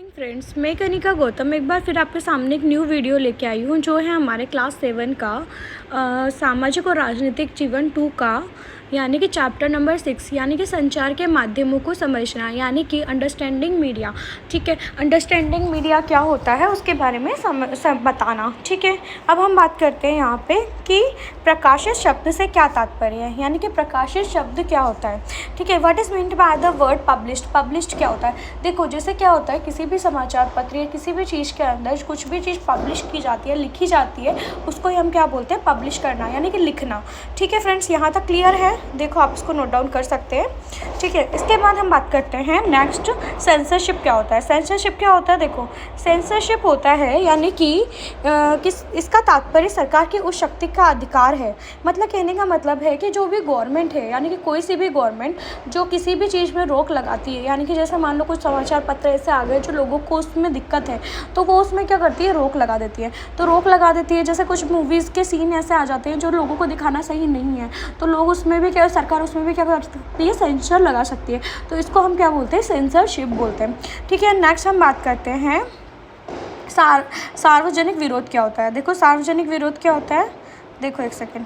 Morning friends, मैं कनिका गौतम एक बार फिर आपके सामने एक न्यू वीडियो लेके आई हूँ जो है हमारे क्लास 7 का सामाजिक और राजनीतिक जीवन 2 का यानी कि चैप्टर नंबर 6 यानी कि संचार के माध्यमों को समझना यानी कि अंडरस्टैंडिंग मीडिया। ठीक है, अंडरस्टैंडिंग मीडिया क्या होता है उसके बारे में बताना। ठीक है, अब हम बात करते हैं यहाँ पे कि प्रकाशित शब्द से क्या तात्पर्य है, यानी कि प्रकाशित शब्द क्या होता है। ठीक है, what is meant by the word published. Published क्या होता है, देखो जैसे क्या होता है किसी भी समाचार पत्र या किसी भी चीज़ के अंदर कुछ भी चीज़ पब्लिश की जाती है, लिखी जाती है, उसको ही हम क्या बोलते हैं, पब्लिश करना यानी कि लिखना। ठीक है फ्रेंड्स, यहाँ तक क्लियर है। देखो आप इसको नोट डाउन कर सकते हैं। ठीक है, इसके बाद हम बात करते हैं नेक्स्ट, सेंसरशिप क्या होता है। सेंसरशिप क्या होता है, देखो सेंसरशिप होता है यानी कि इसका तात्पर्य सरकार की उस शक्ति का अधिकार है। मतलब कहने का मतलब है कि जो भी गवर्नमेंट है यानी कि कोई सी भी गवर्नमेंट जो किसी भी चीज़ में रोक लगाती है, यानी कि जैसे मान लो कुछ समाचार पत्र ऐसे आ गए जो लोगों को उसमें दिक्कत है तो वो उसमें क्या करती है, रोक लगा देती है। तो रोक लगा देती है, जैसे कुछ मूवीज़ के सीन ऐसे आ जाते हैं जो लोगों को दिखाना सही नहीं है, तो लोग उसमें भी क्या, सरकार उसमें भी क्या कर सकती है, सेंसर लगा सकती है। तो इसको हम क्या बोलते हैं, सेंसरशिप बोलते हैं। ठीक है, नेक्स्ट हम बात करते हैं सार्वजनिक विरोध क्या होता है। देखो सार्वजनिक विरोध क्या होता है, देखो एक सेकेंड,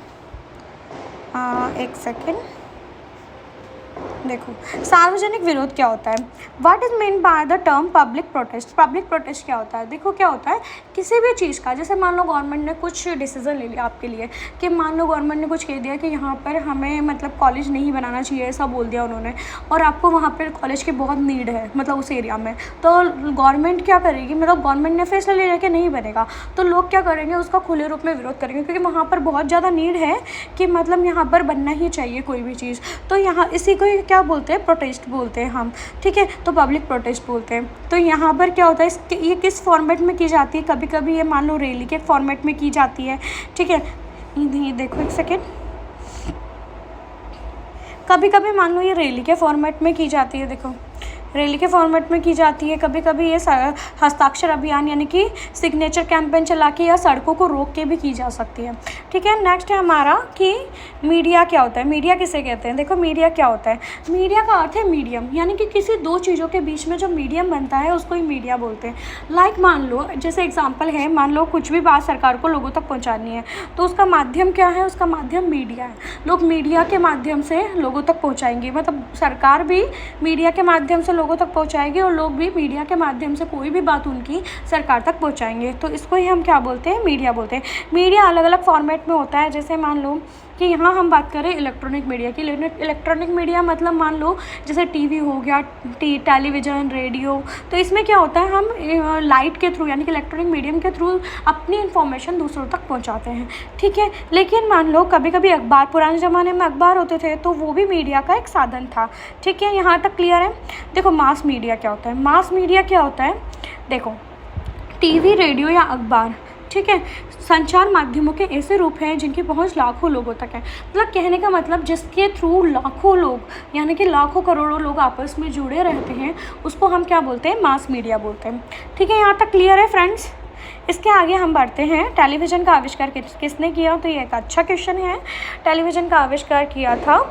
देखो सार्वजनिक विरोध क्या होता है। What is mean by the term public protest. Public protest क्या होता है, देखो क्या होता है किसी भी चीज़ का, जैसे मान लो गवर्नमेंट ने कुछ डिसीजन ले लिया आपके लिए कि मान लो गवर्नमेंट ने कुछ कह दिया कि यहाँ पर हमें मतलब कॉलेज नहीं बनाना चाहिए, ऐसा बोल दिया उन्होंने, और आपको वहाँ पर कॉलेज की बहुत नीड है मतलब उस एरिया में, तो गवर्नमेंट क्या करेगी, मतलब गवर्नमेंट ने फैसला ले लिया कि नहीं बनेगा, तो लोग क्या करेंगे, उसका खुले रूप में विरोध करेंगे क्योंकि वहाँ पर बहुत ज़्यादा नीड है कि मतलब यहाँ पर बनना ही चाहिए कोई भी चीज़। तो यहाँ इसी को क्या बोलते हैं, प्रोटेस्ट बोलते हैं हम। ठीक है, तो पब्लिक प्रोटेस्ट बोलते हैं। तो यहाँ पर क्या होता है, ये किस फॉर्मेट में की जाती है, कभी कभी ये मान लो रैली के फॉर्मेट में की जाती है। ठीक है, ये देखो एक सेकेंड, कभी कभी मान लो ये रैली के फॉर्मेट में की जाती है, देखो रैली के फॉर्मेट में की जाती है, कभी कभी ये हस्ताक्षर अभियान यानी कि सिग्नेचर कैंपेन चला के या सड़कों को रोक के भी की जा सकती है। ठीक है, नेक्स्ट है हमारा कि मीडिया क्या होता है। मीडिया किसे कहते हैं, देखो मीडिया क्या होता है, मीडिया का अर्थ है मीडियम, यानी कि किसी दो चीज़ों के बीच में जो मीडियम बनता है उसको ही मीडिया बोलते हैं। लाइक मान लो जैसे एग्जाम्पल है, मान लो कुछ भी बात सरकार को लोगों तक पहुँचानी है तो उसका माध्यम क्या है, उसका माध्यम मीडिया है। लोग मीडिया के माध्यम से लोगों तक पहुँचाएंगे, मतलब सरकार भी मीडिया के माध्यम से लोगों तक पहुंचाएगी और लोग भी मीडिया के माध्यम से कोई भी बात उनकी सरकार तक पहुंचाएंगे। तो इसको ही हम क्या बोलते हैं, मीडिया बोलते हैं। मीडिया अलग अलग फॉर्मेट में होता है, जैसे मान लो कि यहाँ हम बात करें इलेक्ट्रॉनिक मीडिया की। इलेक्ट्रॉनिक मीडिया मतलब मान लो जैसे टीवी हो गया, टेलीविज़न, रेडियो, तो इसमें क्या होता है हम लाइट के थ्रू यानी कि इलेक्ट्रॉनिक मीडियम के थ्रू अपनी इन्फॉर्मेशन दूसरों तक पहुँचाते हैं। ठीक है, लेकिन मान लो कभी कभी अखबार, पुराने ज़माने में अखबार होते थे तो वो भी मीडिया का एक साधन था। ठीक है, यहाँ तक क्लियर है। देखो मास मीडिया क्या होता है, मास मीडिया क्या होता है, देखो टीवी, रेडियो या अखबार, ठीक है, संचार माध्यमों के ऐसे रूप हैं जिनकी पहुंच लाखों लोगों तक है। मतलब कहने का मतलब जिसके थ्रू लाखों लोग यानी कि लाखों करोड़ों लोग आपस में जुड़े रहते हैं उसको हम क्या बोलते हैं, मास मीडिया बोलते हैं। ठीक है, यहाँ तक क्लियर है फ्रेंड्स। इसके आगे हम बढ़ते हैं, टेलीविज़न का आविष्कार किसने किया, तो ये एक अच्छा क्वेश्चन है। टेलीविज़न का आविष्कार किया था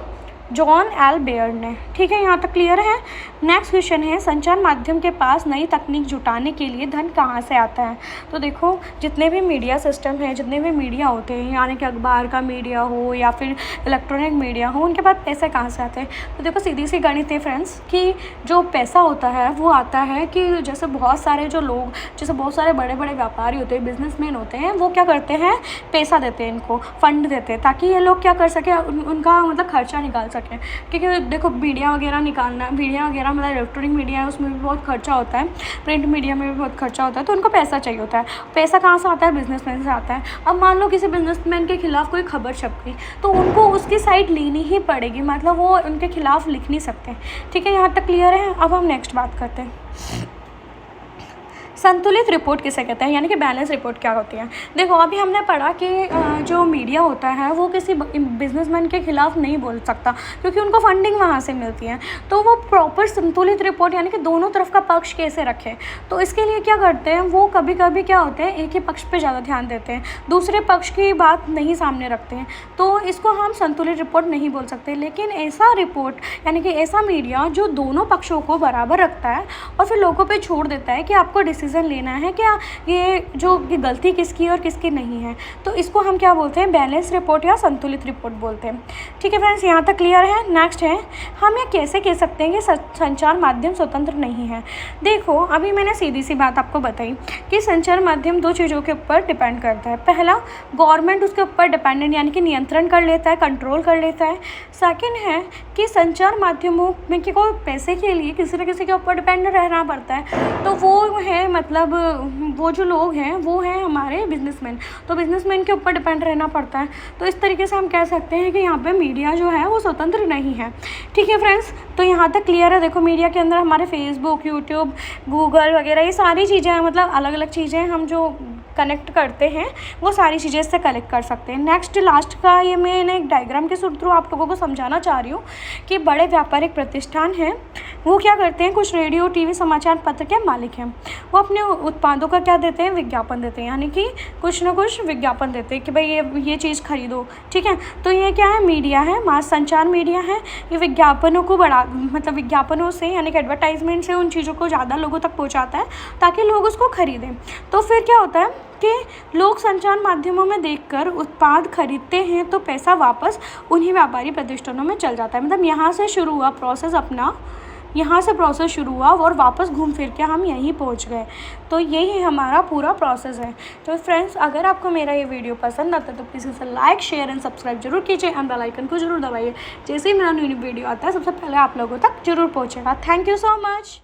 जॉन एल बेयर्ड ने। ठीक है, यहाँ तक क्लियर है। नेक्स्ट क्वेश्चन है, संचार माध्यम के पास नई तकनीक जुटाने के लिए धन कहाँ से आता है। तो देखो जितने भी मीडिया सिस्टम है, जितने भी मीडिया होते हैं यानी कि अखबार का मीडिया हो या फिर इलेक्ट्रॉनिक मीडिया हो, उनके पास पैसे कहाँ से आते हैं। तो देखो सीधी सी गणित है फ्रेंड्स कि जो पैसा होता है वो आता है कि जैसे बहुत सारे जो लोग, जैसे बहुत सारे बड़े बड़े व्यापारी होते हैं, बिजनेसमैन होते हैं, वो क्या करते हैं, पैसा देते हैं, इनको फंड देते हैं ताकि ये लोग क्या कर सके, उनका मतलब खर्चा निकाल सकें। क्योंकि देखो मीडिया वगैरह निकालना, मीडिया वगैरह मतलब इलेक्ट्रॉनिक मीडिया है उसमें भी बहुत खर्चा होता है, प्रिंट मीडिया में भी बहुत खर्चा होता है, तो उनको पैसा चाहिए होता है। पैसा कहाँ से आता है, बिजनेसमैन से आता है। अब मान लो किसी बिजनेसमैन के खिलाफ कोई खबर छप गई तो उनको उसकी साइड लेनी ही पड़ेगी, मतलब वो उनके खिलाफ लिख नहीं सकते। ठीक है, यहाँ तक क्लियर है। अब हम नेक्स्ट बात करते हैं, संतुलित रिपोर्ट किसे कहते हैं, यानी कि बैलेंस रिपोर्ट क्या होती है। देखो अभी हमने पढ़ा कि जो मीडिया होता है वो किसी बिजनेसमैन के खिलाफ नहीं बोल सकता, क्योंकि उनको फंडिंग वहाँ से मिलती है। तो वो प्रॉपर संतुलित रिपोर्ट यानी कि दोनों तरफ का पक्ष कैसे रखें, तो इसके लिए क्या करते हैं वो कभी कभी क्या होते हैं एक ही पक्ष पे ज़्यादा ध्यान देते हैं, दूसरे पक्ष की बात नहीं सामने रखते हैं, तो इसको हम संतुलित रिपोर्ट नहीं बोल सकते। लेकिन ऐसा रिपोर्ट यानी कि ऐसा मीडिया जो दोनों पक्षों को बराबर रखता है और फिर लोगों पे छोड़ देता है कि आपको डिसीज़न लेना है क्या ये जो कि गलती किसकी और किसकी नहीं है, तो इसको हम क्या बोलते हैं, बैलेंस रिपोर्ट या संतुलित रिपोर्ट बोलते हैं। ठीक है फ्रेंड्स, यहाँ तक क्लियर है। नेक्स्ट है, हम ये कैसे कह सकते हैं कि संचार माध्यम स्वतंत्र नहीं है। देखो अभी मैंने सीधी सी बात आपको बताई कि संचार माध्यम दो चीज़ों के ऊपर डिपेंड करता है। पहला, गवर्नमेंट उसके ऊपर डिपेंडेंट यानी कि नियंत्रण कर लेता है, कंट्रोल कर लेता है। सेकेंड है कि संचार माध्यमों में कि कोई पैसे के लिए किसी न किसी के ऊपर डिपेंड रहना पड़ता है, तो वो है मतलब वो जो लोग हैं वो हैं हमारे बिजनेसमैन, तो बिजनेसमैन के ऊपर डिपेंड रहना पड़ता है। तो इस तरीके से हम कह सकते हैं कि यहाँ पे मीडिया जो है वो स्वतंत्र नहीं है। ठीक है फ्रेंड्स, तो यहाँ तक क्लियर है। देखो मीडिया के अंदर हमारे फेसबुक, यूट्यूब, गूगल वगैरह ये सारी चीज़ें हैं, मतलब अलग अलग चीज़ें हम जो कनेक्ट करते हैं वो सारी चीज़ें इससे कलेक्ट कर सकते हैं। नेक्स्ट लास्ट का ये मैंने एक डायग्राम के थ्रू आप लोगों को समझाना चाह रही हूँ कि बड़े व्यापारिक प्रतिष्ठान हैं वो क्या करते हैं, कुछ रेडियो, टीवी, समाचार पत्र के मालिक हैं, वो अपने उत्पादों का क्या देते हैं, विज्ञापन देते हैं, यानी कि कुछ ना कुछ विज्ञापन देते हैं कि भाई ये चीज़ खरीदो। ठीक है, तो ये क्या है, मीडिया है, मास संचार मीडिया है। ये विज्ञापनों को मतलब विज्ञापनों से यानी कि एडवर्टाइजमेंट से उन चीज़ों को ज़्यादा लोगों तक पहुँचाता है ताकि लोग उसको खरीदें। तो फिर क्या होता है कि लोग संचार माध्यमों में देखकर उत्पाद खरीदते हैं, तो पैसा वापस उन्हीं व्यापारी प्रतिष्ठानों में चल जाता है। मतलब यहाँ से शुरू हुआ प्रोसेस अपना, यहाँ से प्रोसेस शुरू हुआ और वापस घूम फिर के हम यहीं पहुँच गए। तो यही हमारा पूरा प्रोसेस है। तो फ्रेंड्स, अगर आपको मेरा ये वीडियो पसंद आता है तो प्लीज़ इसे लाइक, शेयर एंड सब्सक्राइब जरूर कीजिए एंड बेल आइकन को जरूर दबाइए। जैसे ही मेरा न्यू वीडियो आता है सबसे पहले आप लोगों तक जरूर पहुँचेगा। Thank you so much.